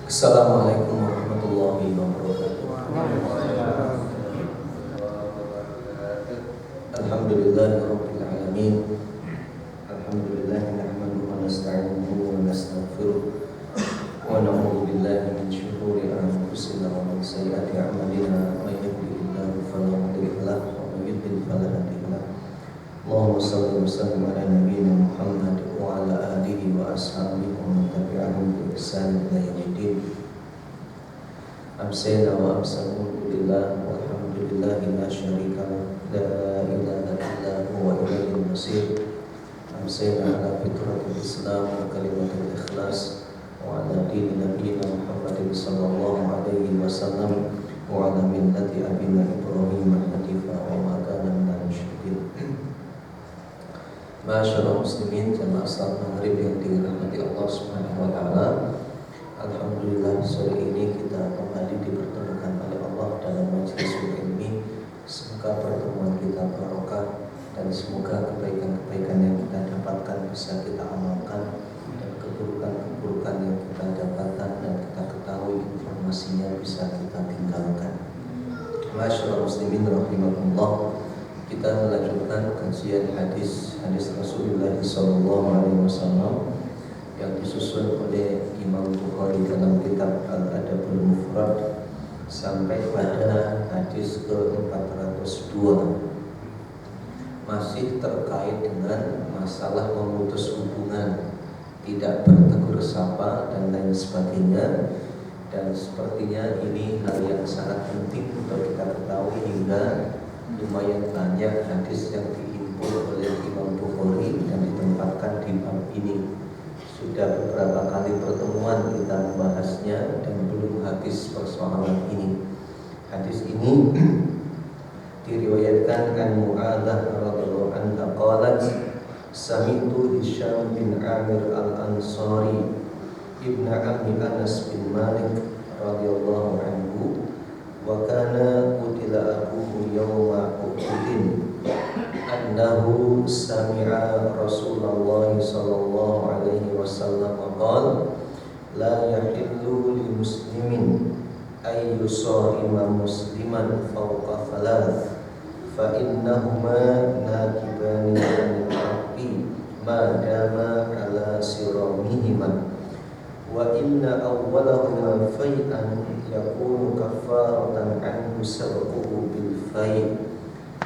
Assalamualaikum warahmatullahi wabarakatuh. Alhamdulillahirabbil alamin. Alhamdulillah nahmaduhu wa nasta'inuhu wa nastaghfiruh wa na'udzu billahi min shururi anfusina wa min sayyiati a'malina. May yahdihillahu fala mudilla lahu wa may yudlil fala hadiya lahu. Allahumma shalli wa sallim ala nabiyyina Muhammad wa ala alihi wa ashabihi wa man tabi'ahum bi ihsan ila yaumil Amsayna wa amsahu billah walhamdulillahi la syarika la ilaha illa huwa ilaihil masir. Amsayna ala fitratil islam wa kalimatil ikhlas wa ala dini nabiyyina Muhammadin sallallahu alaihi wasallam wa ala millati abina Ibrahim hanifa wa ma kana minal musyrikin. Ma'asyiral muslimin jamaah salat maghrib yang dirahmati Allah Subhanahu wa taala. Alhamdulillah sore ini kita kembali dipertemukan oleh Allah dalam majelis ilmi. Semoga pertemuan kita barokah dan semoga kebaikan-kebaikan yang kita dapatkan bisa kita amalkan, dan keburukan-keburukan yang kita dapatkan dan kita ketahui informasinya bisa kita tinggalkan. Ma'asyiral muslimin rahimakumullah. Kita melanjutkan kajian hadis Rasulullah SAW yang disusun oleh Imam Bukhari dalam kitab Al-Adabul Mufrad sampai pada hadis ke-402, masih terkait dengan masalah memutus hubungan, tidak bertegur sapa dan lain sebagainya. Dan sepertinya ini hal yang sangat penting untuk kita ketahui, hingga lumayan banyak hadis yang dihimpun oleh Imam Bukhari dan ditempatkan di bab ini. Sudah beberapa kali pertemuan kita membahasnya dan belum habis persoalan ini. Hadis ini diriwayatkan an Mu'adzah radhiyallahu anha qalat sami'tu Hisham bin Amir al-Ansari ibnu ammi Anas bin Malik radhiyallahu anhu wa kana qutila abuhu yawma Uhudin annahu sami'a Rasulullah sallallahu alaihi wasallam qala la yahillu li muslimin ay yusarima musliman fawqa thalath fa innahuma nakibani anil haqqi ma dama ala siramihima wa inna awwalahuma fai'an yakunu kaffaratan anhu sabquhu bil fai'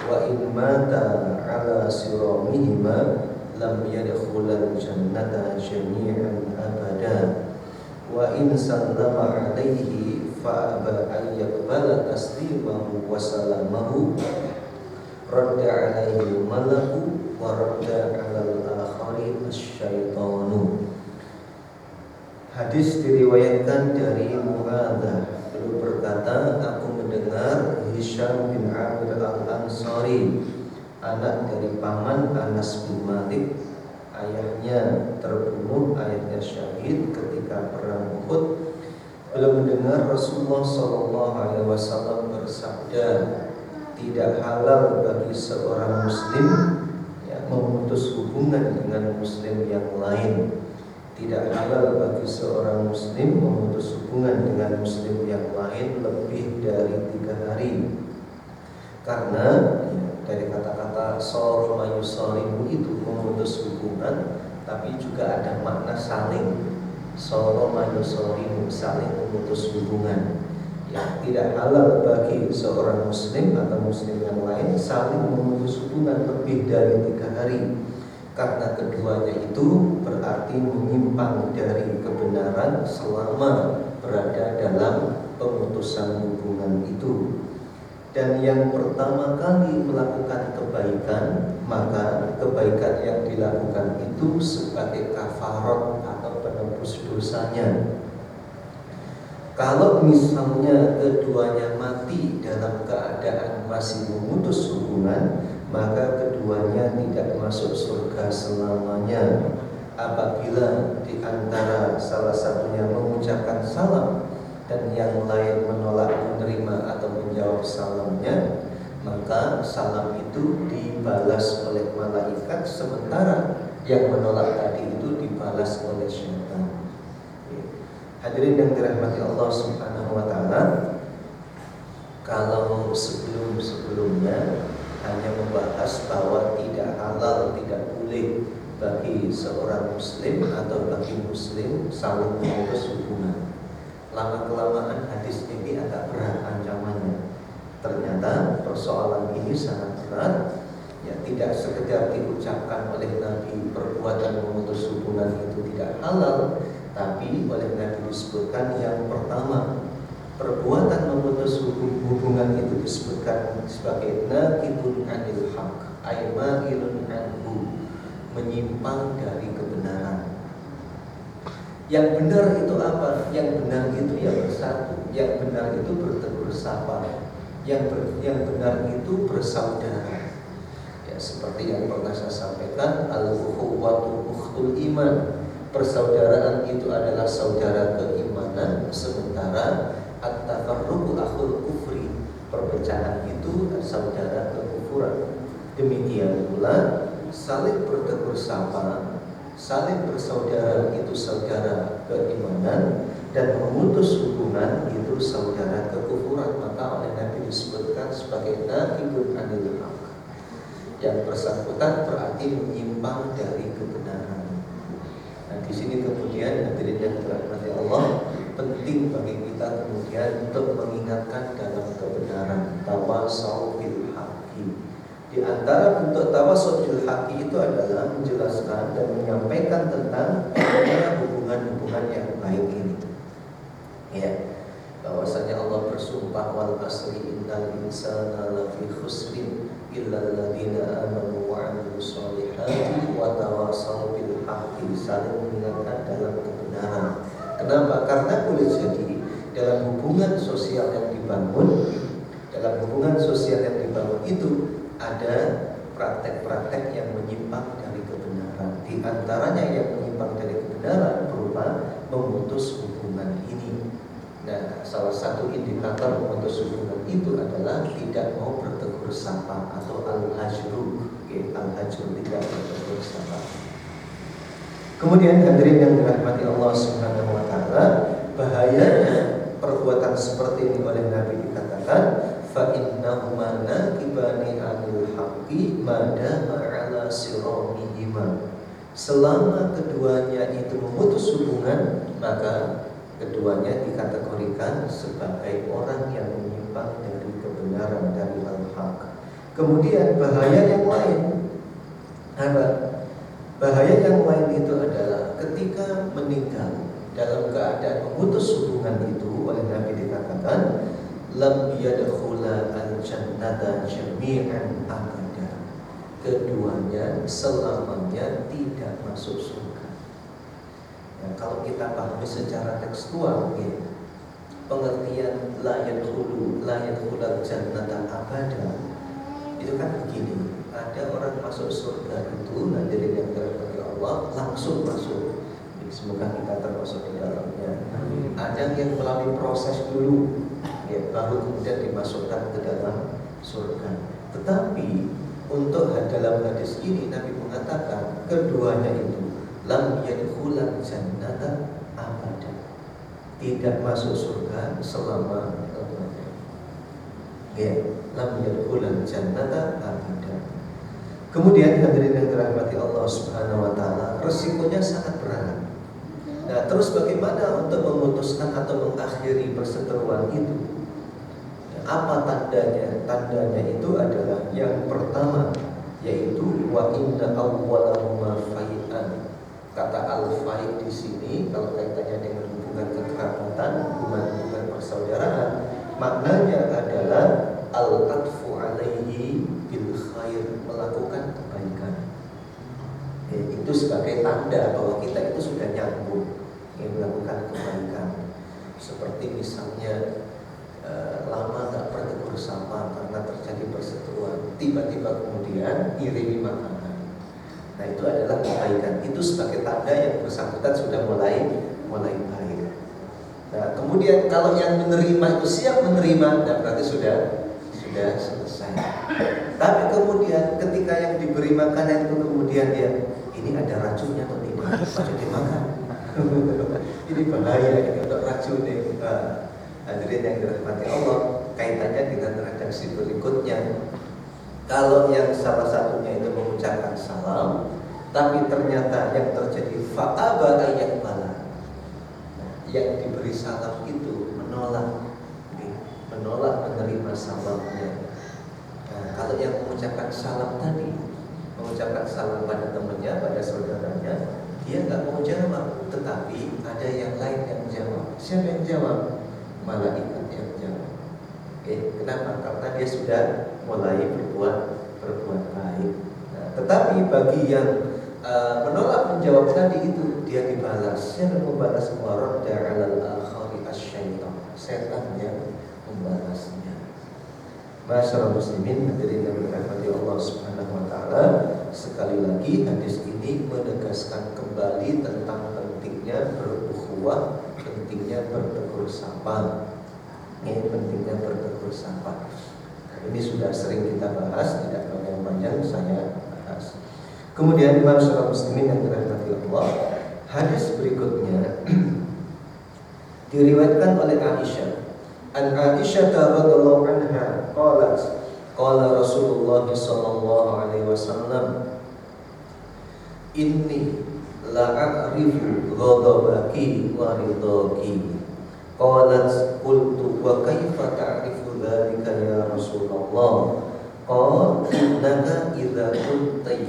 wa in mata ala siramihima lam yadkhulal jannata jami'an abada wa in sallama alaihi fa aba an yaqbala taslimahu wa salamahu radda alaihi malaku wa radda alal akhari asyaitanu. Hadis diriwayatkan dari Mu'adzah. Beliau berkata, aku mendengar Hisham bin Amir al-Ansari, anak dari paman Anas bin Malik, ayahnya terbunuh, ayahnya syahid ketika perang Uhud. Beliau mendengar Rasulullah SAW bersabda, tidak halal bagi seorang muslim memutus hubungan dengan muslim yang lain. Tidak halal bagi seorang muslim memutus hubungan dengan muslim yang lain lebih dari 3 hari. Karena dari kata-kata soroma yusorimu itu memutus hubungan, tapi juga ada makna saling. Soroma yusorimu, saling memutus hubungan. Ya, tidak halal bagi seorang muslim atau muslim yang lain saling memutus hubungan lebih dari 3 hari. Karena keduanya itu berarti menyimpang dari kebenaran selama berada dalam pemutusan hubungan itu. Dan yang pertama kali melakukan kebaikan, maka kebaikan yang dilakukan itu sebagai kafarat atau penebus dosanya. Kalau misalnya keduanya mati dalam keadaan masih memutus hubungan, maka keduanya tidak masuk surga selamanya. Apabila di antara salah satunya mengucapkan salam dan yang lain menolak menerima atau menjawab salamnya, maka salam itu dibalas oleh malaikat, sementara yang menolak tadi itu dibalas oleh syaitan. Hadirin yang dirahmati Allah Subhanahu wa taala, kalau sebelumnya hanya membahas bahwa tidak halal, tidak boleh bagi seorang muslim atau bagi muslim saling memutus hubungan. Lama-kelamaan hadis ini agak berat ancamannya. Ternyata persoalan ini sangat berat. Ya, tidak sekedar diucapkan oleh Nabi perbuatan memutus hubungan itu tidak halal, tapi oleh Nabi disebutkan yang pertama, perbuatan memutus hubungan itu disebutkan sebagai naqidun anil haq, ay ma'ilun anhu, menyimpang dari kebenaran. Yang benar itu apa? Yang benar itu ya bersatu, yang benar itu bertegur sapa, yang benar itu bersaudara. Ya, seperti yang pernah saya sampaikan, al-ukhuwatu ukhtul iman, persaudaraan itu adalah saudara keimanan, sementara at-tafarruqu akhul kufri, perpecahan itu saudara kekufuran. Demikian pula saling bertegur sapa, saling bersaudara itu saudara keimanan, dan memutus hubungan itu saudara kekufuran. Maka oleh Nabi disebutkan sebagai naqidun anil haq. Yang bersangkutan berarti menyimpang dari kebenaran. Nah, di sini kemudian hadirin yang dirahmati Allah, penting bagi kita kemudian untuk mengingatkan dalam kebenaran, tawasau bil haqqi. Di antara bentuk tawasau bil haqqi itu adalah menjelaskan dan menyampaikan tentang hubungan-hubungan yang baik ini. Ya, bahwasanya Allah bersumpah wal asri innal insana lafi khusrin illal ladzina amanu wa 'amilus shalihati wa tawassaw bil haqqi, saling mengingatkan dalam kebenaran. Kenapa? Karena boleh jadi dalam hubungan sosial yang dibangun, itu ada praktek-praktek yang menyimpang dari kebenaran. Di antaranya yang menyimpang dari kebenaran berupa memutus hubungan ini. Nah, salah satu indikator memutus hubungan itu adalah tidak mau bertegur sapa atau al-hajru. Al-hajru, tidak bertegur sapa. Kemudian hadirin yang dirahmati Allah Subhanahu wa taala, bahayanya perbuatan seperti ini oleh Nabi dikatakan fa innahuma naqibani anil haqqi madama ala siramihima. Selama keduanya itu memutus hubungan, maka keduanya dikategorikan sebagai orang yang menyimpang dari kebenaran, dari al-haq. Kemudian bahaya yang lain, bahaya yang lain itu adalah ketika meninggal dalam keadaan memutus hubungan itu, oleh Nabi dikatakan lam yadkhula al-jannata jami'an abada. Keduanya selamanya tidak masuk surga. Nah, kalau kita pahami secara tekstual, ya, pengertian la yadkhulul jannata abada itu kan begini. Ada orang masuk surga itu, hadirin yang dirahmati Allah, langsung masuk. Semoga kita termasuk di dalamnya. Ada yang melalui proses dulu, ya, baru kemudian dimasukkan ke dalam surga. Tetapi untuk dalam hadis ini Nabi mengatakan keduanya itu lam yadkhulul jannata abada, tidak masuk surga selama-lamanya. Ya, lam yadkhulul jannata abada. Kemudian hadirin yang dirahmati Allah Subhanahu wa taala, resikonya sangat berat. Nah, terus bagaimana untuk memutuskan atau mengakhiri perseteruan itu? Apa tandanya? Tandanya itu adalah yang pertama, yaitu wa inna awwalahuma fai'an. Kata al-fai' di sini kalau kaitannya dengan hubungan kekerabatan, hubungan persaudaraan, maknanya adalah al-atfu alaihi bil khair, melakukan kebaikan. Ya, itu sebagai tanda bahwa kita itu sudah nyambung, melakukan kebaikan. Seperti misalnya lama tak bertegur sapa karena terjadi perseteruan, tiba-tiba kemudian irimi makanan. Nah, itu adalah kebaikan. Itu sebagai tanda yang bersangkutan sudah mulai baik. Nah, kemudian kalau yang menerima itu siap menerima, nah berarti sudah selesai. Tapi kemudian ketika yang diberi makanan itu kemudian dia, ini ada racunnya atau tidak, wajib dimakan. Ini bahaya ini untuk racun ini. Hadirin yang dirahmati Allah, kaitannya dengan redaksi berikutnya. Kalau yang salah satunya itu mengucapkan salam, tapi ternyata yang terjadi fa'aba ayat bala, yang diberi salam itu menolak menerima salamnya. Nah, kalau yang mengucapkan salam tadi, mengucapkan salam pada temannya, pada saudaranya, dia nggak mau jawab, tetapi ada yang lain yang jawab. Siapa yang jawab? Malaikat yang jawab. Kenapa? Karena dia sudah mulai berbuat baik. Nah, tetapi bagi yang menolak menjawab tadi itu, dia dibalas. Siapa yang membalas? Waradda 'alal akhari asyaitan. Setan yang membalasnya. Masyaallah muslimin, hadirin yang dirahmati Allah Subhanahu wa taala, sekali lagi hadis ini menegaskan kembali tentang pentingnya berukhuwah, pentingnya bertegur sapa. Pentingnya bertegur sapa. Ini sudah sering kita bahas, tidak panjang-panjang saya bahas. Kemudian masyaallah muslimin yang dirahmati Allah, hadis berikutnya diriwayatkan oleh Aisyah. An Aisyah radhiyallahu anha qalat qala Rasulullah sallallahu alaihi wasallam inni la a'rifu ghadabaki wa ridaki. Qalat qultu wa kaifa ta'rifu dhalika ya Rasulullah? Qala innaka idza kunti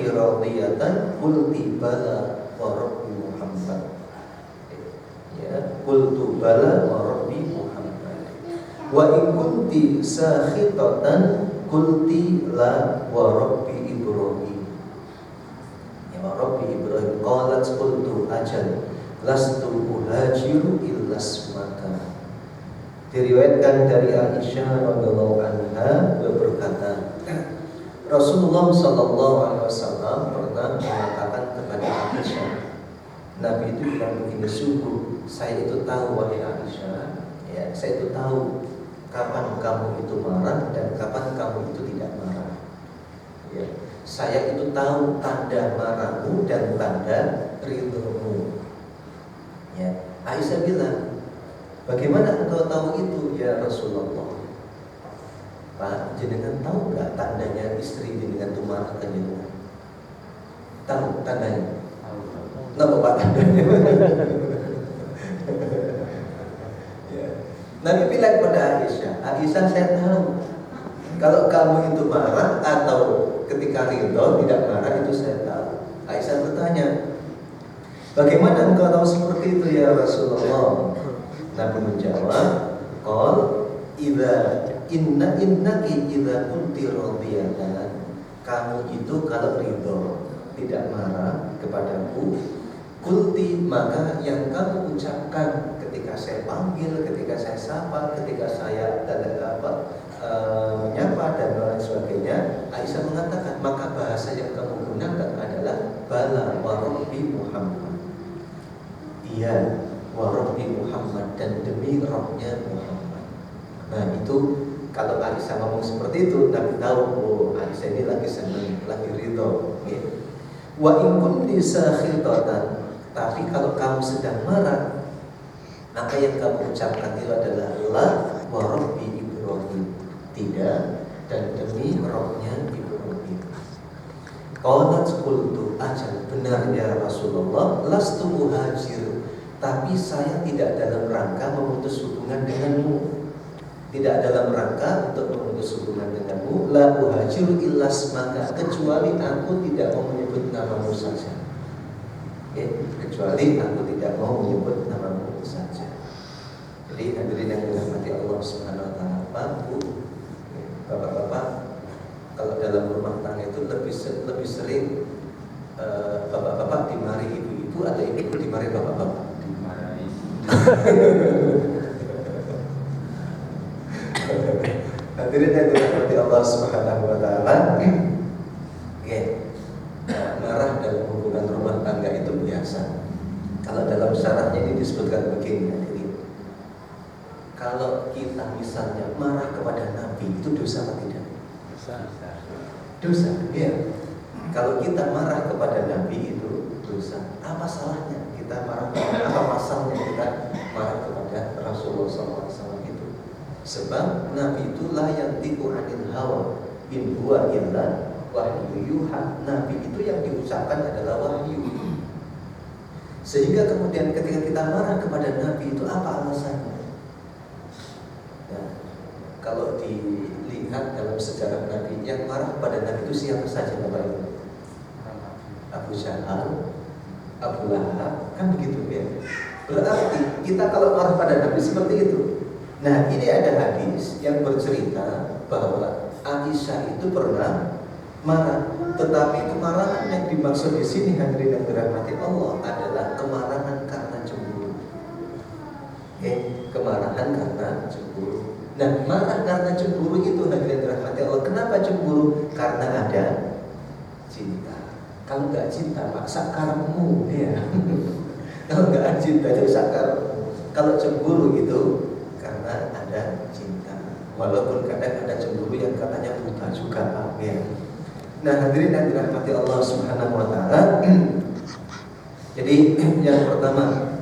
radiyatan qulti bala wa rabbi Muhammad. Qultu bala wa rabbi Muhammad. Wa in kunti sakhitatan qulti la wa rabbi Ibrahim. Ya wa rabbi Ibrahim. Qalat qultu ajal lastu uhajiru illa smaka. Diriwayatkan dari Aisyah radhiyallahu anha berkata, Rasulullah sallallahu alaihi wasallam pernah mengatakan kepada Aisyah, Nabi itu bilang begini, sungguh saya itu tahu wahai Aisyah, ya, saya itu tahu kapan kamu itu marah dan kapan kamu itu tidak marah. Ya, saya itu tahu tanda marahmu dan tanda ridhomu. Ya, Aisyah bilang, bagaimana engkau tahu itu ya Rasulullah? Pak, jenengan tahu nggak tandanya istri jenengan itu marah ke jenengan? Tahu tandanya? Kenapa Pak tandanya? Ya. Nabi bilang pada Aisyah, Aisyah saya tahu kalau kamu itu marah atau ketika ridho tidak marah itu saya tahu. Aisyah bertanya, bagaimana engkau tahu seperti itu ya Rasulullah? Nabi menjawab, qal innaki idza kunti radiyatan. Kamu itu kalau ridho tidak marah kepadaku, kulti, maka yang kamu ucapkan ketika saya panggil, ketika saya sapa, ketika saya menyapa dan lain sebagainya. Aisyah mengatakan, maka bahasa yang kamu gunakan adalah bala wa rabbi Muhammad. Iya, wa rabbi Muhammad, dan demi rohnya Muhammad. Nah itu kalau Aisyah ngomong seperti itu, Nabi tahu, oh Aisyah ini lagi senang, lagi ridho. Wa in kunti sakhitatan, tapi kalau kamu sedang marah, maka yang kamu ucapkan itu adalah la wa rabbi Ibrahim, tidak, dan demi rohnya Ibrahim. Qalat qultu ajal, benar ya Rasulullah, lastu muhajir, tapi saya tidak dalam rangka memutus hubungan denganmu, tidak dalam rangka untuk memutus hubungan denganmu. La uhajiru illa smaka, kecuali aku tidak mau menyebut namamu saja. Kecuali aku tidak mau menyebut namamu saja. Jadi hadirin yang dirahmati Allah Subhanahu wa taala, bapak-bapak, kalau dalam rumah tangga itu lebih sering bapak-bapak dimarahi ibu-ibu atau ibu dimarahi bapak-bapak? Dimarahi. Hadirin yang dirahmati Allah Subhanahu wa taala, marah dalam hubungan rumah tangga itu biasa. Kalau dalam syaratnya ini disebutkan begini, hadirin. Kalau kita misalnya marah kepada Nabi, itu dosa atau tidak? Dosa. Ya. Kalau kita marah kepada Nabi itu dosa. Apa salahnya kita marah? Apa pasalnya kita marah kepada Rasulullah SAW itu? Sebab Nabi itu la yantiqu 'anil hawa in huwa illa wahyu yuha. Nabi itu yang diucapkan adalah wahyu. Sehingga kemudian ketika kita marah kepada Nabi itu apa alasannya? Nah, kalau dilihat dalam sejarah Nabi, yang marah kepada Nabi itu siapa saja Bapak Ibu? Abu Jahal, Abu Lahab, kan begitu ya. Berarti kita kalau marah pada Nabi seperti itu. Nah, ini ada hadis yang bercerita bahwa Aisyah itu pernah marah, tetapi kemarahan yang dimaksud di sini hadirin yang dirahmati Allah adalah kemarahan karena cemburu. Kemarahan karena cemburu. Nah, marah karena cemburu itu hadirin dirahmati Allah. Kenapa cemburu? Karena ada cinta. Kalau nggak cinta, Pak, sakarmu ya. Kalau nggak cinta, itu sakarmu. Kalau cemburu itu karena ada cinta. Walaupun kadang ada cemburu yang katanya buta juga, Pak ya. Nah, hadirin yang dirahmati Allah Subhanahu wa taala. Jadi yang pertama,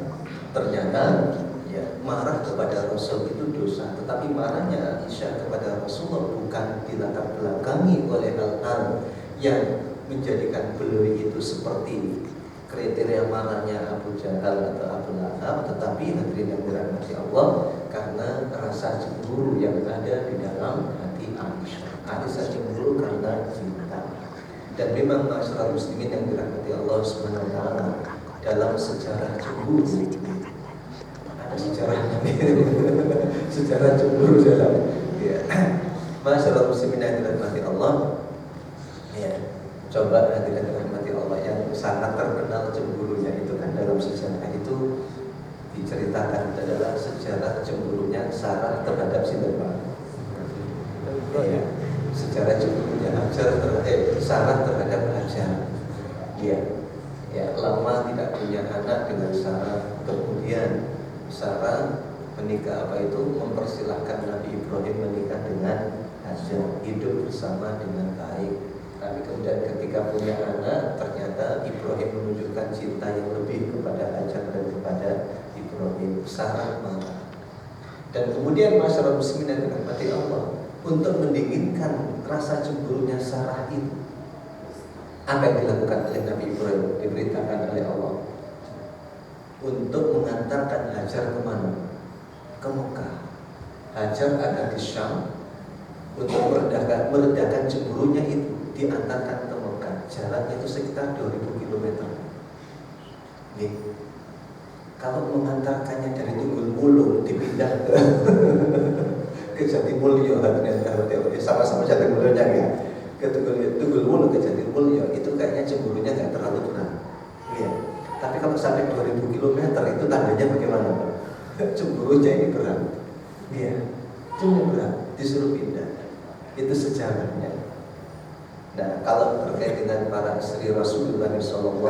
ternyata ya, marah kepada Rasul itu dosa, tetapi marahnya Aisyah kepada Rasulullah bukan dilatar belakangi oleh hal-hal yang menjadikan beliau itu seperti kriteria marahnya Abu Jahal atau Abu Lahab, tetapi hadirin yang dirahmati Allah karena rasa cemburu yang ada di dalam hati Aisyah. Aisyah cemburu karena cinta. Dan memang masyarakat muslimin yang dirahmati Allah Subhanahu wa taala, dalam sejarah cemburu ada sejarahnya. Sejarah cemburu dalam ya. Masyarakat muslimin yang dirahmati Allah ya. Coba nanti dirahmati Allah, yang sangat terkenal cemburunya itu kan dalam sejarah itu diceritakan adalah sejarah cemburunya Sarah terhadap Sinterman. Ya, sejarah cemburunya Sarah terhadap Hajar. Ya, ya, lama tidak punya anak dengan Sarah. Kemudian Sarah menikah mempersilahkan Nabi Ibrahim menikah dengan Hajar, hidup bersama dengan baik. Tapi kemudian ketika punya anak, ternyata Ibrahim menunjukkan cinta yang lebih kepada Hajar dan kepada Ibrahim. Sarah marah. Dan kemudian masyarakat muslimin yang dirahmati Allah, untuk mendinginkan rasa cemburunya Sarah itu, apa yang dilakukan oleh Nabi Ibrahim? Diberitakan oleh Allah untuk mengantarkan Hajar kemana? Ke Mekah. Hajar ada di Syam. Untuk meredakan cemburunya itu diantarkan ke Mekah. Jaraknya itu sekitar 2000 km. Nih, kalau mengantarkannya dari Tunggul Mulyo dipindah ke Jatimulyo, sama-sama Jatimulyonya ya. Ke Tunggul Mulyo ke Jatimulyo itu kayaknya cemburunya nggak terlalu berat. Ya. Tapi kalau sampai 2000 km itu tandanya bagaimana, Pak? Cemburunya ini berat. Iya, cemburu berat, disuruh pindah. Itu sejarahnya. Nah, kalau terkait dengan para istri Rasulullah SAW,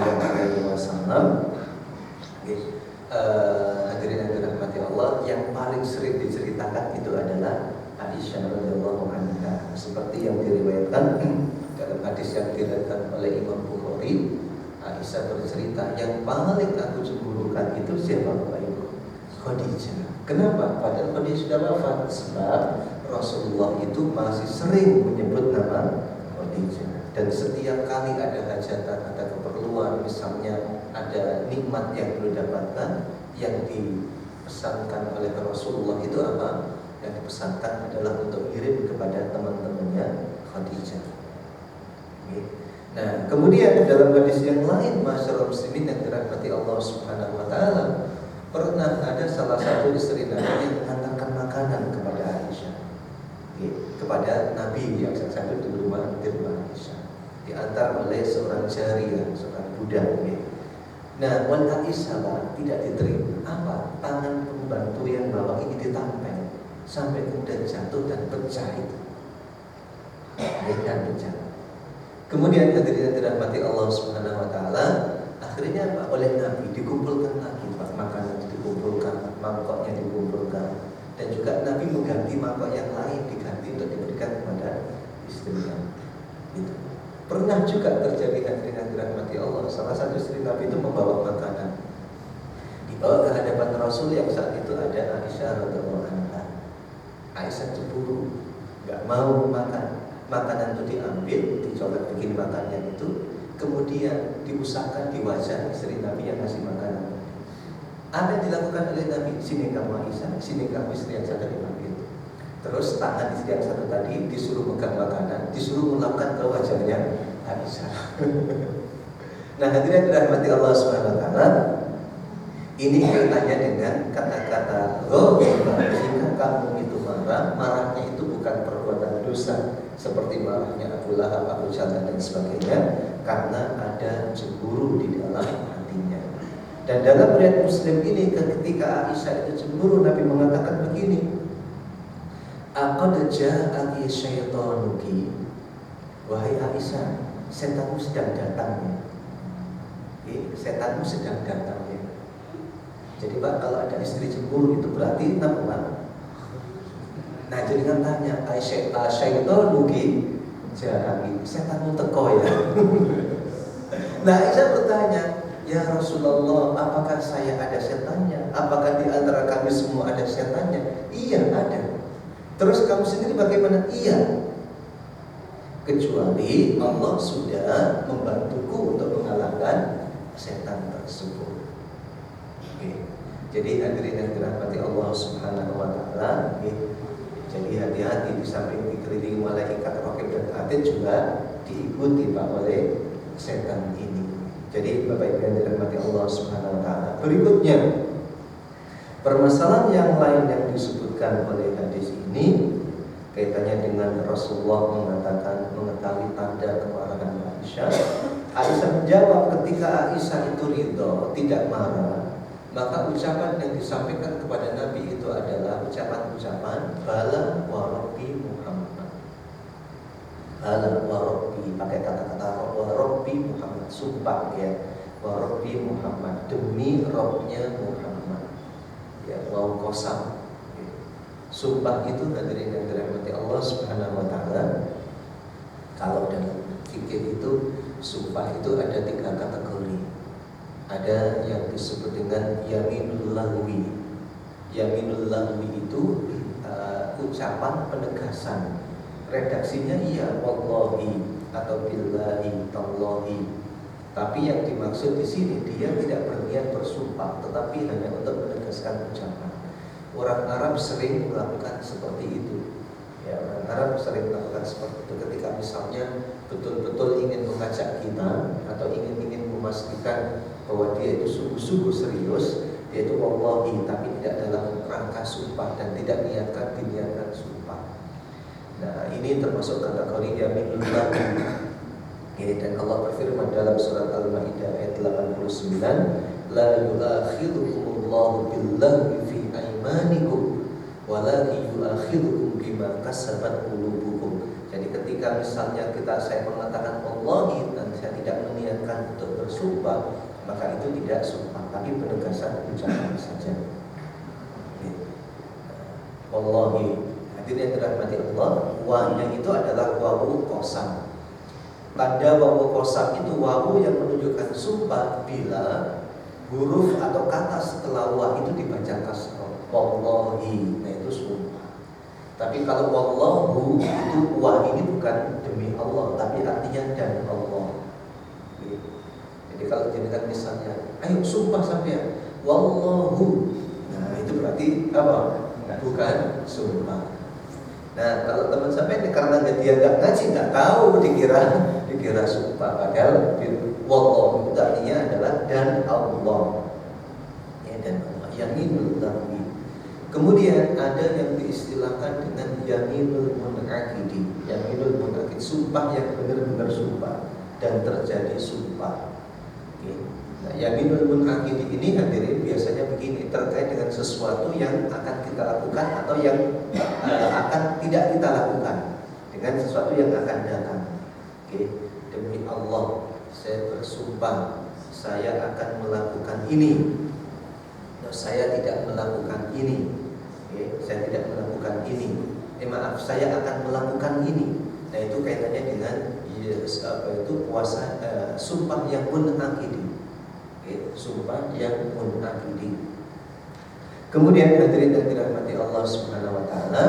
hadirin yang dirahmati Allah, yang paling sering diceritakan itu adalah Aisyah radhiyallahu anha, seperti yang diriwayatkan dalam hadis yang diriwayatkan oleh Imam Bukhari. Aisyah bercerita, yang paling aku cemburukan itu siapa Bapak Ibu? Khadijah. Kenapa? Padahal Khadijah sudah wafat. Sebab Rasulullah itu masih sering menyebut nama Khadijah. Dan setiap kali ada hajatan, ada keperluan, misalnya ada nikmat yang belum dapatkan, yang dipesankan oleh Rasulullah itu apa? Yang dipesankan adalah untuk kirim kepada teman-temannya Khadijah. Nah, kemudian dalam hadis yang lain, masyarakat muslimin yang dirahmati Allah Subhanahu wa taala, pernah ada salah satu istri Nabi yang mengantarkan makanan kepada Aisyah, kepada Nabi yang sedang di rumah Aisyah, diantar oleh seorang jariyah, seorang budak. Nah, wan Aisyah tidak diterima. Apa? Tangan pembantu yang bawa ini ditampel sampai kemudian jatuh dan pecah itu. Dan pecah. Kemudian hadirin dirahmati Allah Subhanahu wa taala, akhirnya Pak, oleh Nabi dikumpulkan lagi Pak, makanan dikumpulkan, mangkoknya dikumpulkan, dan juga Nabi mengganti mangkok yang lain, diganti untuk diberikan kepada istrinya. Gitu. Pernah juga terjadi hadirin dirahmati Allah, salah satu istri Nabi itu membawa makanan, dibawa ke hadapan Rasul yang saat itu ada Aisyah radhiyallahu anha. Aisyah cemburu, nggak mau makan. Makanan itu diambil, dicolek bikin makannya itu, kemudian diusapkan di wajah istri Nabi yang ngasih makanan. Apa yang dilakukan oleh Nabi? Sini kamu Aisyah, sini kamu istri yang satu diambil. Terus tangan istri yang satu tadi disuruh pegang makanan, disuruh melakukan ke wajahnya Aisyah. Nah, hadirin dirahmati Allah Subhanahu wa taala, ini kaitannya dengan kata-kata ghadab. Jika kamu itu marah, marahnya itu bukan perbuatan dosa seperti marahnya Abu Lahab, Abu Jahal dan sebagainya, karena ada cemburu di dalam hatinya. Dan dalam riwayat Muslim ini, ketika Aisyah itu cemburu, Nabi mengatakan begini, "Aqad ja'aki syaitanuki." Wahai Aisyah, setanmu sedang datang ya. Setanmu sedang datang ya. Jadi Pak, kalau ada istri cemburu itu berarti apa Pak? Nah, jadi kan tanya, syaitanuki ja'aki, setanmu teko ya. Nah, Aisyah bertanya, ya Rasulullah, apakah saya ada setannya? Apakah di antara kami semua ada setannya? Iya, ada. Terus kamu sendiri bagaimana? Iya. Kecuali Allah sudah membantuku untuk mengalahkan setan tersebut. Oke. Jadi hadirin yang dirahmati Allah Subhanahu wa taala, jadi hati-hati, di samping dikelilingi malaikat raqib dan atid juga diikuti Pak oleh setan ini. Jadi Bapak Ibu yang dirahmati Allah Subhanahu wa taala. Berikutnya, permasalahan yang lain yang disebutkan oleh hadis ini kaitannya dengan Rasulullah mengatakan mengetahui tanda kemarahan Aisyah. Aisyah menjawab, ketika Aisyah itu ridho, tidak marah, maka ucapan yang disampaikan kepada Nabi itu adalah ucapan-ucapan bala wa rabbi Muhammad. Bala wa rabbi, pakai kata-kata wa rabbi Muhammad, sumpah ya, wa rabbi Muhammad, demi Rabbnya Muhammad. Ya, wa qasam. Sumpah itu hadirin yang dirahmati Allah Subhanahu wa taala. Kalau dalam fikih itu sumpah itu ada 3 kategori. Ada yang disebut dengan yaminul lahwi. Yaminul lahwi itu ucapan penegasan. Redaksinya iya wallahi atau billahi tallahi. Tapi yang dimaksud di sini dia tidak berniat bersumpah, tetapi hanya untuk menegaskan ucapan. Orang Arab sering melakukan seperti itu. Ya, orang Arab sering melakukan seperti itu ketika misalnya betul-betul ingin mengajak kita atau ingin memastikan bahwa dia itu sungguh-sungguh serius, yaitu wallahi, tapi tidak dalam rangka sumpah dan tidak diniatkan sumpah. Nah, ini termasuk kategori yaminul lahwi. Dan Allah berfirman dalam surat Al-Maidah ayat 89, la yu'akhidukumullahu billahi fi aymanikum walakin yu'akhidukum bima kasabat qulubukum. Jadi ketika misalnya saya mengatakan wallahi dan saya tidak meniatkan untuk bersumpah, maka itu tidak sumpah, tapi penegasan ucapan saja. Wallahi, hadirin yang dirahmati Allah, wahnya itu adalah wawu qasam. Tanda wawu qasam itu wawu yang menunjukkan sumpah bila huruf atau kata setelah wah itu dibaca kasroh. Wallahi, nah itu sumpah. Tapi kalau wallahu itu wah ini bukan demi Allah, tapi artinya dan Allah. Jadi kalau jadikan misalnya, ayo sumpah sampean, wallahu, nah itu berarti apa? Bukan sumpah. Nah, kalau teman sampai karena dia nggak ngaji, nggak tahu, dikira sumpah, padahal wallahu itu artinya adalah dan Allah. Ya, dan Allah, yaminul lahwi. Kemudian ada yang diistilahkan dengan yaminul munaqidi. Yaminul munaqid, sumpah yang benar-benar sumpah dan terjadi sumpah. Oke. Nah, yaminul munaqid ini hadirin biasanya begini, terkait dengan sesuatu yang akan kita lakukan atau yang akan tidak kita lakukan, dengan sesuatu yang akan datang. Oke, demi Allah saya bersumpah saya akan melakukan ini. Nah, saya tidak melakukan ini. Oke, saya tidak melakukan ini. Maaf, saya akan melakukan ini. Nah, itu kaitannya dengan puasa sumpah yang munakidi. Sumpah yang munakidi. Kemudian hadirin yang dirahmati Allah Subhanahu wa taala,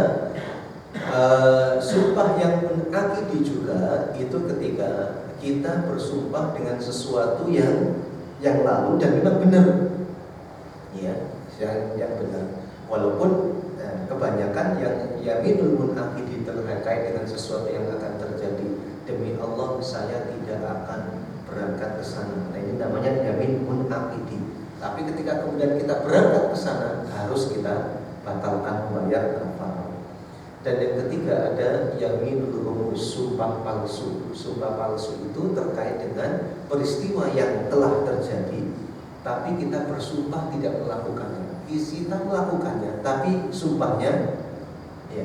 sumpah yang munakidi juga itu ketika kita bersumpah dengan sesuatu yang lalu dan memang benar. Ya, yang benar. Walaupun kebanyakan yang yaminul munakidi terkait dengan sesuatu yang akan terjadi, demi Allah saya tidak akan berangkat ke sana. Nah, ini namanya yamin munakidi. Tapi ketika kemudian kita berangkat ke sana, harus kita batalkan membayar kafarah. Dan yang ketiga ada yaminul ghamus, sumpah palsu. Sumpah palsu itu terkait dengan peristiwa yang telah terjadi, tapi kita bersumpah tidak melakukannya. Kita melakukannya, tapi sumpahnya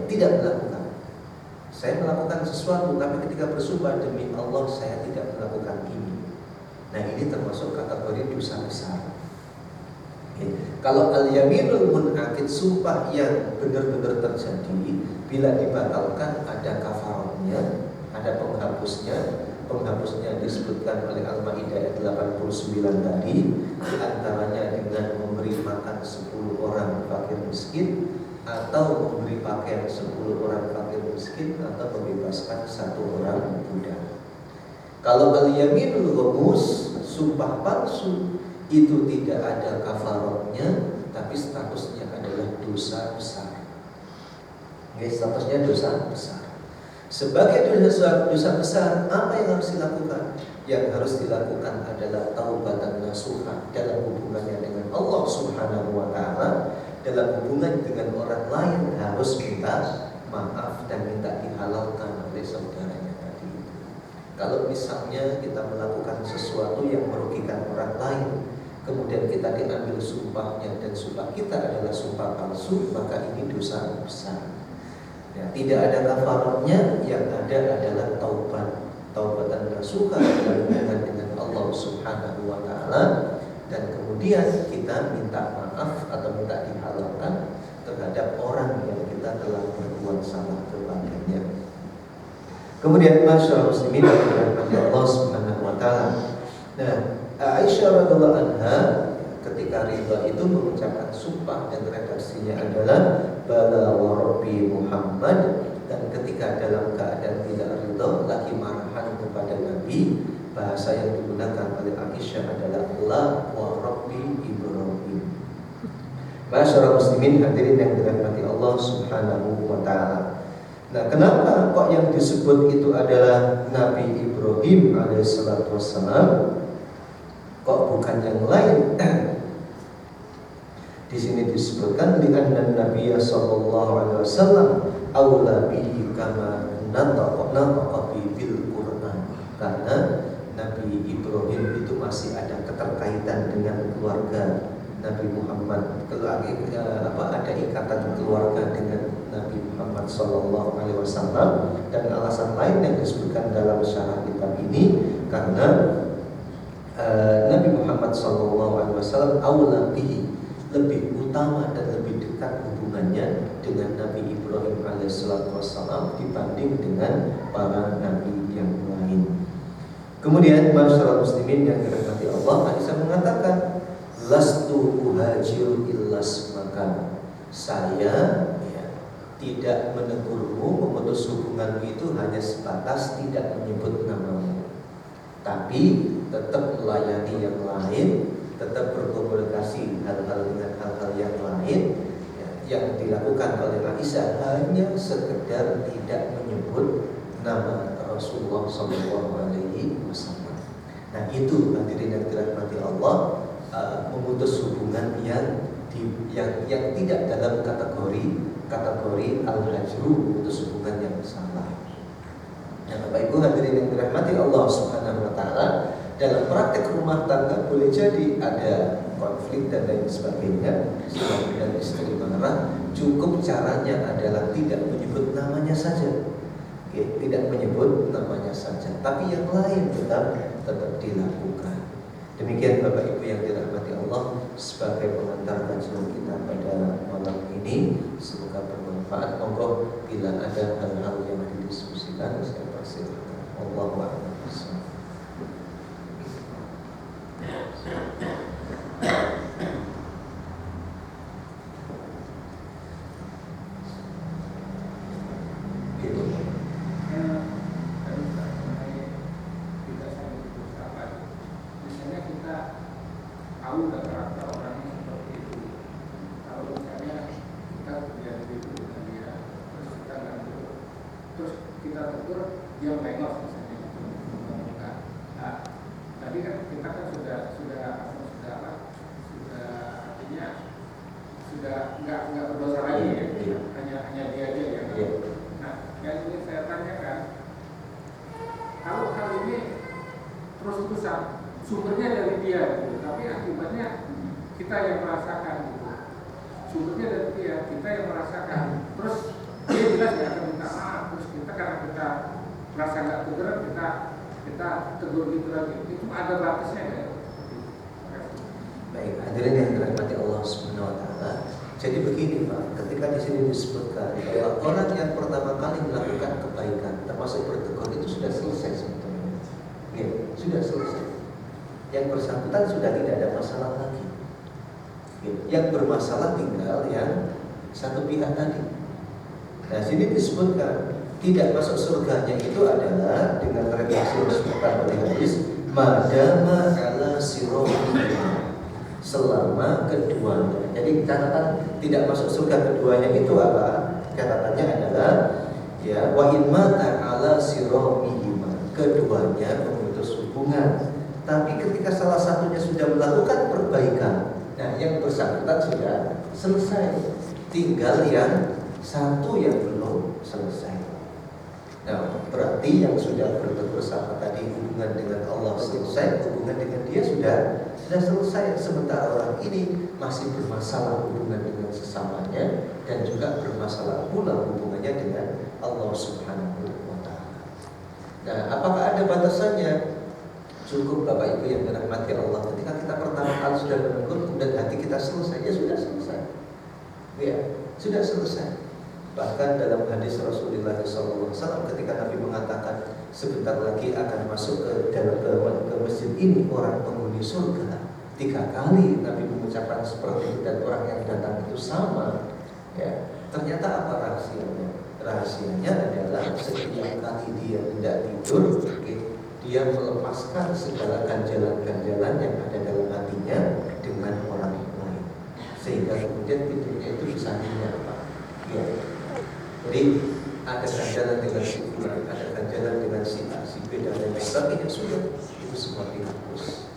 tidak melakukan. Saya melakukan sesuatu, tapi ketika bersumpah demi Allah saya tidak melakukan ini. Nah, ini termasuk kategori dosa besar. Kalau al-yaminul munakid, sumpah yang benar-benar terjadi, bila dibatalkan ada kafaratnya, ada penghapusnya. Penghapusnya disebutkan oleh Al-Maidah ayat 89 tadi, di antaranya dengan memberi makan 10 orang fakir miskin, atau memberi pakaian 10 orang fakir miskin, atau membebaskan 1 orang budak. Kalau al-yaminul ghamus, sumpah palsu, itu tidak ada kafaratnya, tapi statusnya adalah dosa besar. Statusnya dosa besar. Sebagai dosa besar, apa yang harus dilakukan? Yang harus dilakukan adalah taubatan nasuha dalam hubungannya dengan Allah Subhanahu wa taala, dalam hubungan dengan orang lain harus minta maaf dan minta dihalalkan oleh saudaranya tadi. Kalau misalnya kita melakukan sesuatu yang merugikan orang lain, kemudian kita diambil sumpahnya dan sumpah kita adalah sumpah palsu, maka ini dosa besar. Ya, tidak ada kafaratnya, yang ada adalah taubatan nasuha dalam hubungan dengan Allah Subhanahu wa taala, dan kemudian kita minta maaf atau minta dihalalkan terhadap orang yang kita telah berbuat salah kepadanya. Kemudian masyaallah muslimin dirahmati Allah Subhanahu wa taala. Nah, Aisyah radhiyallahu anha ketika ridha itu mengucapkan sumpah dan redaksinya adalah bala wa rabbi Muhammad, dan ketika dalam keadaan tidak ridha lagi marahan kepada Nabi, bahasa yang digunakan oleh Aisyah adalah la wa rabbi Ibrahim. Masyaallah muslimin hadirin yang dirahmati Allah Subhanahu wa taala. Nah, kenapa kok yang disebut itu adalah Nabi Ibrahim alaihissalatu wassalam, kok bukan yang lain? Di sini disebutkan dengan Nabi sallallahu alaihi wasallam aula bihi kama nataqa bil Quran, karena Nabi Ibrahim itu masih ada keterkaitan dengan keluarga Nabi Muhammad, ada ikatan keluarga dengan Nabi Muhammad sallallahu alaihi wasallam. Dan alasan lain yang disebutkan dalam syarah kitab ini karena Nabi Muhammad sallallahu alaihi wasallam aula bihi, lebih utama dan lebih dekat hubungannya dengan Nabi Ibrahim alaihissalam dibanding dengan para nabi yang lain. Kemudian masyarakat muslimin yang dirahmati Allah, Aisyah mengatakan lastu uhajiru illas maka, saya tidak menegurmu, memutus hubunganmu itu hanya sebatas tidak menyebut namamu, tapi tetap melayani yang lain, tetap berkomunikasi hal-hal dengan hal-hal yang lain. Yang dilakukan oleh Aisyah hanya sekedar tidak menyebut nama Rasulullah SAW. Nah, itu hadirin yang dirahmati Allah, memutus hubungan yang tidak dalam kategori al-hajru, memutus hubungan yang salah. Nah, Bapak Ibu hadirin yang dirahmati Allah Subhanahu wa taala, dalam praktek rumah tangga boleh jadi ada konflik dan lain sebagainya, suami dan istri marah, cukup caranya adalah tidak menyebut namanya saja. Tidak menyebut namanya saja, tapi yang lain tetap dilakukan. Demikian Bapak Ibu yang dirahmati Allah, sebagai pengantar kajian kita pada malam ini, semoga bermanfaat. Monggo bila ada hal-hal yang didiskusikan, saya persilakan. Allahu a'lam. tegur dia melengos misalnya. Nah, tadi kan kita kan sudah artinya sudah nggak berdosa lagi ya, hanya dia aja ya. Nah, yang ingin saya tanyakan, kalau hal ini terus-terusan sumbernya dari dia, gitu, tapi akibatnya kita yang merasakan, gitu. Sumbernya dari dia, kita yang merasakan. Terus dia jelas nggak akan minta maaf, terus kita karena kita merasa nggak teguran, kita tegur gitu lagi. Itu ada batasnya nggak? Baik, hadirin yang dirahmati Allah Subhanahu wa taala. Jadi begini Pak, ketika di sini disebutkan bahwa orang yang pertama kali melakukan kebaikan termasuk bertegur itu sudah selesai sebetulnya. Ya, sudah selesai. Yang bersangkutan sudah tidak ada masalah lagi. Ya, yang bermasalah tinggal yang satu pihak tadi. Nah, sini disebutkan tidak masuk surganya itu adalah dengan redaksi disebutkan oleh hadis madama ala sirati, selama keduanya. Jadi catatan tidak masuk surga keduanya itu apa? Catatannya adalah ya wa in mata ala siramihima, keduanya memutus hubungan. Tapi ketika salah satunya sudah melakukan perbaikan, nah yang bersangkutan sudah selesai. Tinggal yang satu yang belum selesai. Nah, berarti yang sudah bertegur sama tadi hubungan dengan Allah selesai, hubungan dengan dia sudah selesai. Sementara orang ini masih bermasalah hubungan dengan sesamanya dan juga bermasalah pula hubungannya dengan Allah Subhanahu wa taala. Nah, apakah ada batasannya? Cukup Bapak Ibu yang dirahmati Allah, ketika kita pertama kali sudah menegur dan hati kita selesai, ya sudah selesai. Ya, sudah selesai. Bahkan dalam hadis Rasulullah SAW ketika Nabi mengatakan sebentar lagi akan masuk ke masjid ini orang penghuni surga, 3 kali Nabi mengucapkan seperti itu dan orang yang datang itu sama. Ya, ternyata apa rahasianya? Rahasianya adalah setiap kali dia tidak tidur, dia melepaskan segala ganjalan-ganjalan yang ada dalam hatinya dengan orang lain, sehingga kemudian tidurnya itu bisa nyenyak, Pak. Ya. Jadi ada ganjalan dengan si fulan, ada ganjalan dengan si A, si B dan lain sebagainya, sudah itu semua dihapus.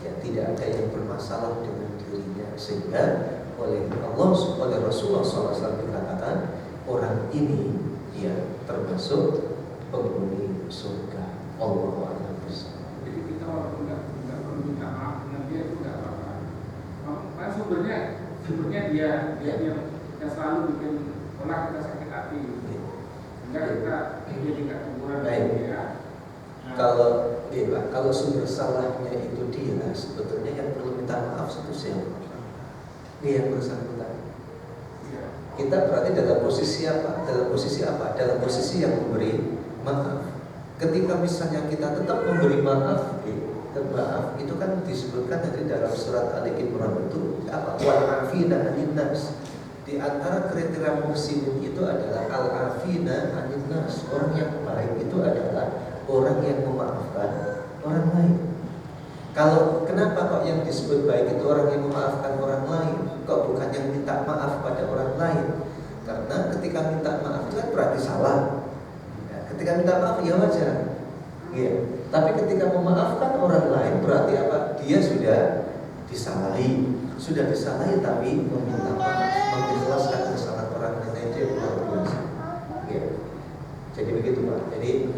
Ya, tidak ada yang bermasalah dengan dirinya, sehingga oleh Allah, oleh Rasulullah SAW dikatakan orang ini ya termasuk penghuni surga. Allahu a'lam bishawab. Jadi kita walaupun nggak perlu minta maaf dengan dia itu nggak apa-apa. Karena sumbernya dia yang selalu bikin olah kita sakit hati. Enggak kita jadi nggak teguran dari dia. Kalau sumber salahnya itu dia, sebetulnya yang perlu minta maaf itu siapa? Dia yang bersangkutan. Kita berarti dalam posisi apa? Dalam posisi yang memberi maaf. Ketika misalnya kita tetap memberi maaf, itu kan disebutkan dari dalam surat Al-Imran itu apa? Wal-afina 'anil nas. Di antara kriteria muslim itu adalah al-afina 'anil nas. Orang yang baik itu adalah orang yang memaafkan orang lain. Kalau kenapa kok yang disebut baik itu orang yang memaafkan orang lain, kok bukan yang minta maaf pada orang lain? Karena ketika minta maaf itu kan berarti salah. Ketika minta maaf ya wajar. Ya. Tapi ketika memaafkan orang lain berarti apa? Dia sudah disalahi tapi meminta maaf, mengikhlaskan kesalahan orang lain itu yang luar biasa. Ya. Jadi begitu Pak. Jadi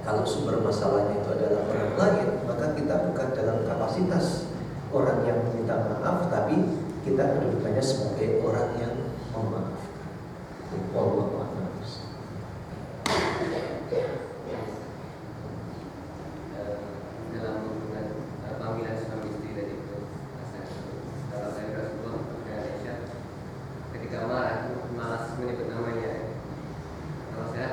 kalau sumber masalahnya itu adalah orang lain, maka kita bukan dalam kapasitas orang yang meminta maaf, tapi kita kedudukannya sebagai orang yang memaafkan. Wallahu a'lam. Dalam hubungan panggilan suami istri tadi itu, kalau saya Rasulullah dan Aisyah ketika marah malas menyebut namanya. Kalau saya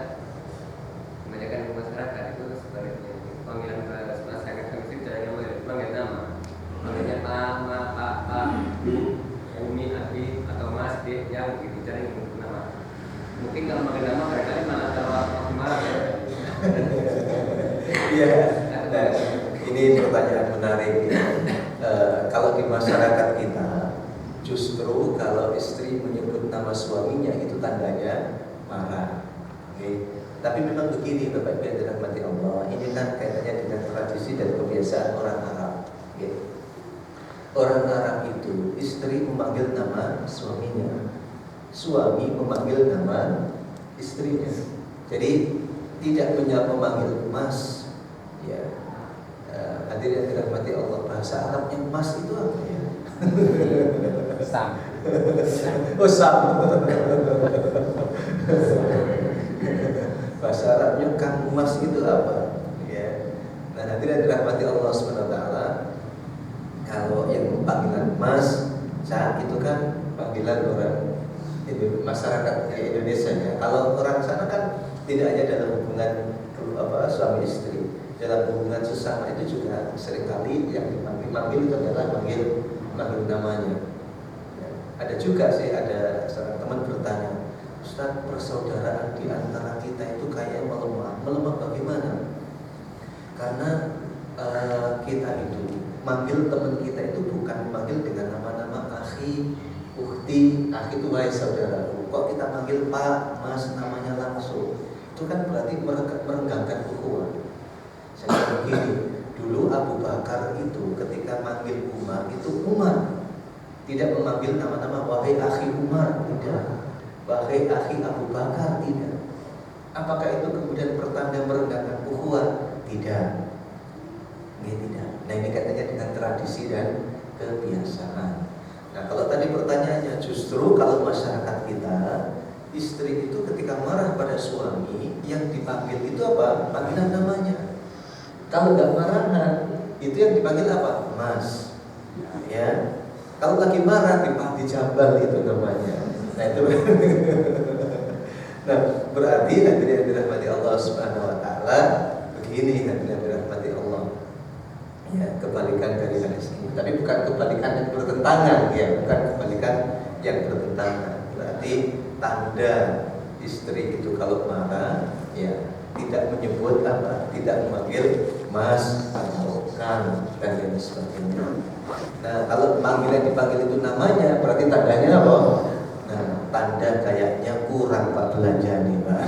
kebanyakan di masyarakat itu sebaliknya panggilan pasangan suami istri caranya panggil nama, panggilnya pak, umi, abi atau mas, dek, yang begitu caranya menyebut nama. Mungkin kalau panggil nama barangkali malah kalau waktu marah ya. Iya. Nah, ini pertanyaan menarik. Kalau di masyarakat kita, justru kalau istri menyebut nama suaminya itu tandanya marah. Oke. Tapi memang begini Bapak Ibu yang dirahmati Allah, ini kan kaitannya dengan tradisi dan kebiasaan orang Arab. Oke. Orang Arab itu istri memanggil nama suaminya, suami memanggil nama istrinya. Jadi tidak punya memanggil mas. Ya. Hadirin yang dirahmati Allah, bahasa Arabnya mas itu apa ya? Sam. Oh sam. Bahasa Arabnya kang mas itu apa? Ya. Nah, hadirin yang dirahmati Allah Subhanahu wa taala, kalau yang panggilan mas, saat itu kan panggilan orang masyarakat Indonesia ya. Kalau orang sana kan tidak hanya dalam hubungan suami istri, dalam hubungan sesama itu juga seringkali yang dipanggil itu adalah manggil namanya. Ya. Ada juga sih, ada seorang teman bertanya, Ustaz, persaudaraan di antara kita itu kayak melemah bagaimana? Karena kita itu manggil teman kita itu bukan manggil dengan nama-nama akhi, ukhti, akhi itu wahai saudaraku. Kok kita manggil Pak, Mas, namanya langsung? Itu kan berarti merenggangkan ukhuwah. Saya begini, dulu Abu Bakar itu ketika manggil Umar itu Umar, tidak memanggil nama-nama wahai akhi Umar, tidak. Wahai akhi Abu Bakar, tidak. Apakah itu kemudian pertanda merenggangkan ukhuwah? Tidak. Tidak. Nah, ini katanya dengan tradisi dan kebiasaan. Nah, kalau tadi pertanyaannya, justru kalau masyarakat kita, istri itu ketika marah pada suami, yang dipanggil itu apa? Panggilan namanya. Kalau nggak marahan, itu yang dipanggil apa? Mas. Ya. Kalau lagi marah dipanggil jambal itu namanya. Nah, itu. Nah, berarti hadirin yang dirahmati Allah Subhanahu wa taala, begini hadirin yang dirahmati Allah. Ya, kebalikan dari hadis ini. Tapi bukan kebalikan yang bertentangan, ya, bukan kebalikan yang bertentangan. Berarti tanda istri itu kalau marah, ya, tidak menyebut apa, tidak memanggil mas atau kang dan lain sebagainya. Nah, kalau panggilan dipanggil itu namanya, berarti tandanya apa? Nah, tanda kayaknya kurang Pak belanja nih Pak.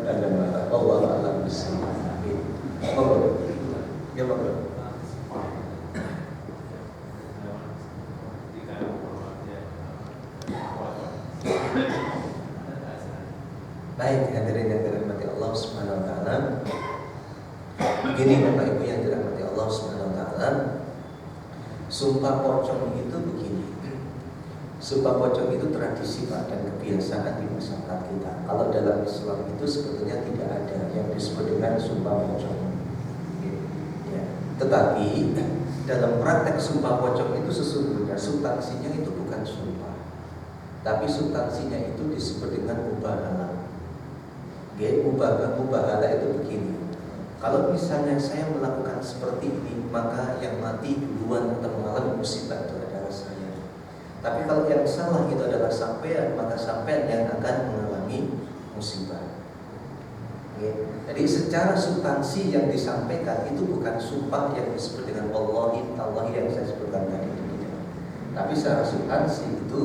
tanda marah. Allah a'lam bishawab. Monggo. Ya monggo. Baik, hadirin yang dirahmati Allah Subhanahu wa taala. Begini Bapak Ibu yang dirahmati Allah Subhanahu wa taala. Sumpah pocong itu begini. Sumpah pocong itu tradisi Pak dan kebiasaan di masyarakat kita. Kalau dalam Islam itu sebetulnya tidak ada yang disebut dengan sumpah pocong. Tetapi dalam praktek sumpah pocong itu sesungguhnya substansinya itu bukan sumpah, tapi substansinya itu disebut dengan mubahalah. Mubahalah itu begini. Kalau misalnya saya melakukan seperti ini, maka yang mati duluan atau mengalami musibah itu adalah saya. Tapi kalau yang salah itu adalah sampean, maka sampean yang akan mengalami musibah. Jadi secara substansi yang disampaikan itu bukan sumpah yang disebut dengan Allah yang saya sebutkan tadi itu tidak. Tapi secara substansi itu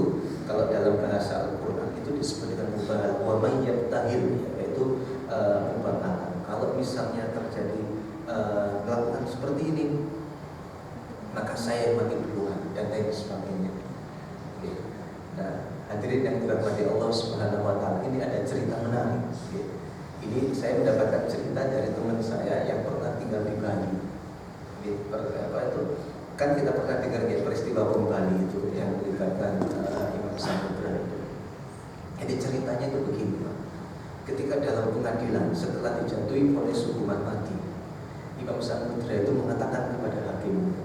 kalau dalam bahasa Al-Quran itu disebut dengan mubahalah, wa may yabtahil, yaitu mubahalah. Kalau misalnya terjadi melakukan seperti ini, maka saya mati duluan dan lain sebagainya. Nah, hadirin yang dirahmati Allah Subhanahu wa taala, ini ada cerita menarik. Ini saya mendapatkan cerita dari teman saya yang pernah tinggal di Bali. Kan kita pernah dengar ya peristiwa bom Bali itu yang melibatkan Imam Samudra itu. Jadi ceritanya itu begini Pak. Ketika dalam pengadilan setelah dijatuhi vonis hukuman mati, Imam Samudra itu mengatakan kepada hakim,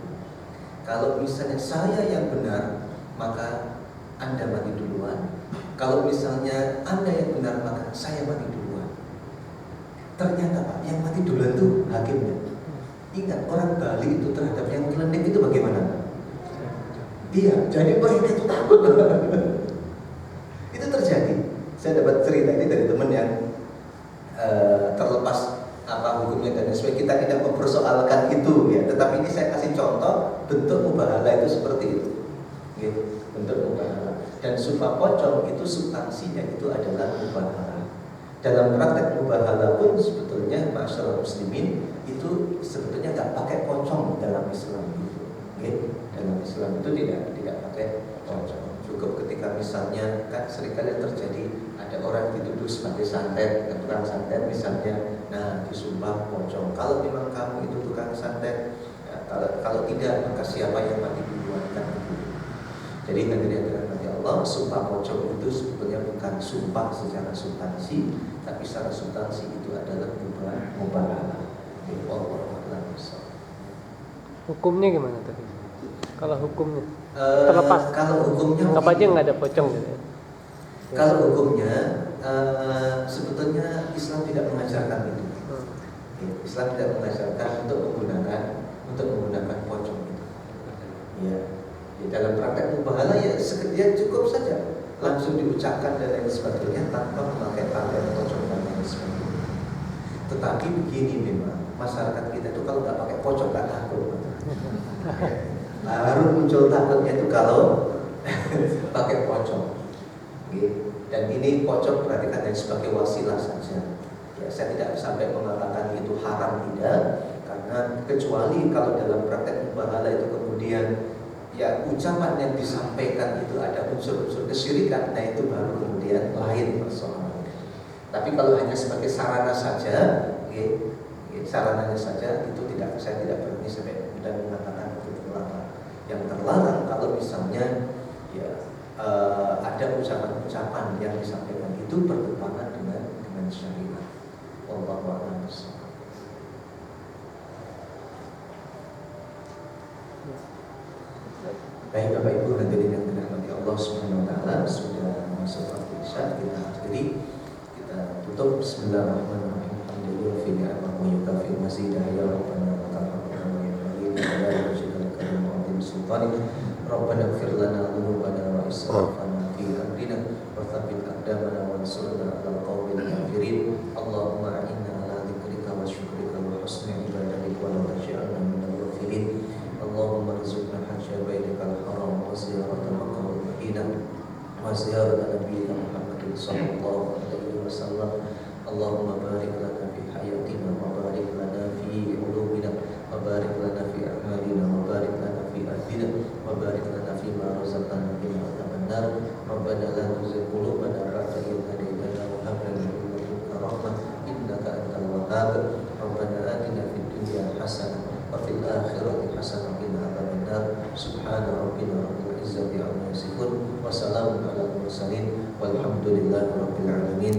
kalau misalnya saya yang benar, maka Anda mati duluan. Kalau misalnya Anda yang benar, maka saya mati duluan. Ternyata Pak, yang mati duluan itu hakimnya. Ingat, orang Bali itu terhadap yang klinik itu bagaimana? Iya, jadi mereka itu takut. Itu terjadi. Saya dapat cerita ini dari teman yang terlepas apa hukumnya dan sebagainya. Kita tidak mempersoalkan itu ya. Tetapi ini saya kasih contoh bentuk mubahalah itu seperti itu. Gitu, bentuk mubahalah. Dan sumpah pocong itu substansinya itu adalah mubahalah. Dalam praktek mubahalah pun sebetulnya masyarakat muslimin itu sebetulnya nggak pakai pocong dalam Islam itu. Okay? Dalam Islam itu tidak pakai pocong. Cukup ketika misalnya kan seringkali terjadi ada orang dituduh sebagai santet, tukang santet misalnya, nah disumpah pocong. Kalau memang kamu itu tukang santet, ya, kalau tidak maka siapa yang mati duluan kan itu. Jadi hadirin dirahmati Allah, sumpah pocong itu sebetulnya bukan sumpah secara substansi, tapi secara substansi itu adalah mubahalah. Hukumnya gimana tadi? Kalau hukumnya terlepas, kalau hukumnya apa aja nggak ada pocong gitu ya? Kalau hukumnya sebetulnya Islam tidak mengajarkan itu. Islam tidak mengajarkan untuk menggunakan pocong itu. Ya, di dalam praktek mubahalah ya sekedar cukup saja langsung diucapkan dan lain sebagainya tanpa memakai pocong dan lain sebagainya. Tetapi begini memang masyarakat kita itu kalau nggak pakai pocong nggak takut. Baru muncul takutnya itu kalau pakai pocong. Dan ini pocong perhatikan sebagai wasilah saja. Ya, saya tidak sampai mengatakan itu haram tidak, karena kecuali kalau dalam praktek mubahalah itu kemudian ya ucapan yang disampaikan itu ada unsur-unsur kesyirikan, nah itu baru kemudian lain persoalan. Tapi kalau hanya sebagai sarana saja, sarananya saja itu tidak, saya tidak berani sampai dan mengatakan itu terlarang. Yang terlarang kalau misalnya ya ada ucapan-ucapan yang disampaikan itu bertentangan dengan syariat. Wallahu a'lam bishawab. Baik Bapak Ibu hadirin yang dirahmati Allah Subhanahu wa taala, sudah masuk waktu Isya, kita akhiri, kita tutup. Bismillahirrahmanirrahim. Alhamdulillah fi ni'mah wa yukafi mazidah ya rabbana wa ta'ala wa ya karim wa la yajidul karim wa azim sultanik. Rabbana ighfir lana dhunubana wa israfana fi amrina wa thabbit aqdamana wa ansurna 'alal qawmil kafirin. Allahumma a'inna 'ala dzikrika wa syukrika wa husni ibadatik wa la taj'alna minal ghafilin. Allahumma rizqna hajja baitikal haram wa ziyarata maqamil Madinah wa ziyarata nabiyyina Muhammadin sallallahu alaihi wasallam. Allahumma barik lana fi hayatina wa barik lana fi ulumina wa barik lana fi a'malina wa barik lana fi ahdina wa barik lana fi ma razaqtana min adzabannar. Rabbana la tuzigh qulubana ba'da idh hadaytana wa hab lana min ladunka rahmah innaka antal wahhab. Rabbana atina fid dunya hasanah wa fil akhirati hasanah wa qina adzabannar. Subhana rabbina rabbil izzati amma yasifun wa salamun alal mursalin walhamdulillahi rabbil alamin.